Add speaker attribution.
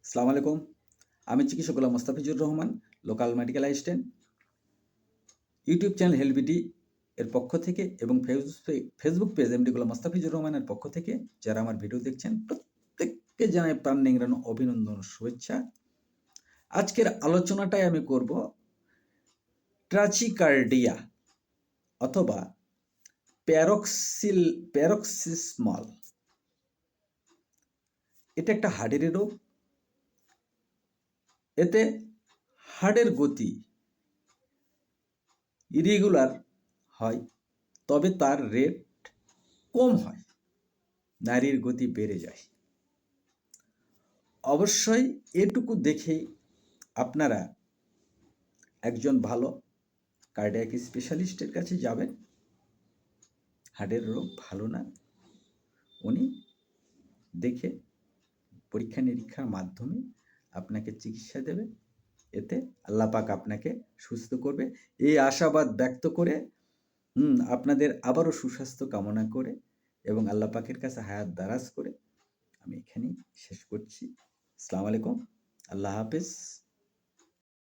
Speaker 1: আসসালামু আলাইকুম। আমি চিকিৎসক Golam Mostafizur Rahman, local medical assistant. YouTube channel হেলবিডি এর পক্ষ থেকে এবং Facebook page MD Golam Mostafizur রহমানের পক্ষ থেকে যারা আমার ভিডিও দেখছেন প্রত্যেককে জানাই প্রাণ নিংড়ানো অভিনন্দন ও শুভেচ্ছা। আজকের আলোচনাটাই আমি করব ট্রাচিকার্ডিয়া অথবা প্যারক্সিসমল। এটা একটা হার্টের রোগ। এতে হার্টের গতি ইরেগুলার হয়, তবে তার রেট কম হয়, নারীর গতি বেড়ে যায়। অবশ্যই এটুকু দেখে আপনারা একজন ভালো কার্ডিয়াক স্পেশালিস্টের কাছে যাবেন। হার্টের রোগ ভালো না, উনি দেখে পরীক্ষা নিরীক্ষার মাধ্যমে আপনাকে চিকিৎসা দেবে। এতে আল্লাহ পাক আপনাকে সুস্থ করবে, এই আশাবাদ ব্যক্ত করে আপনাদের আবারও সুস্বাস্থ্য কামনা করে এবং আল্লাহ পাকের কাছে হায়াত দারাজ করে আমি এখানেই শেষ করছি। আসসালামু আলাইকুম, আল্লাহ হাফেজ।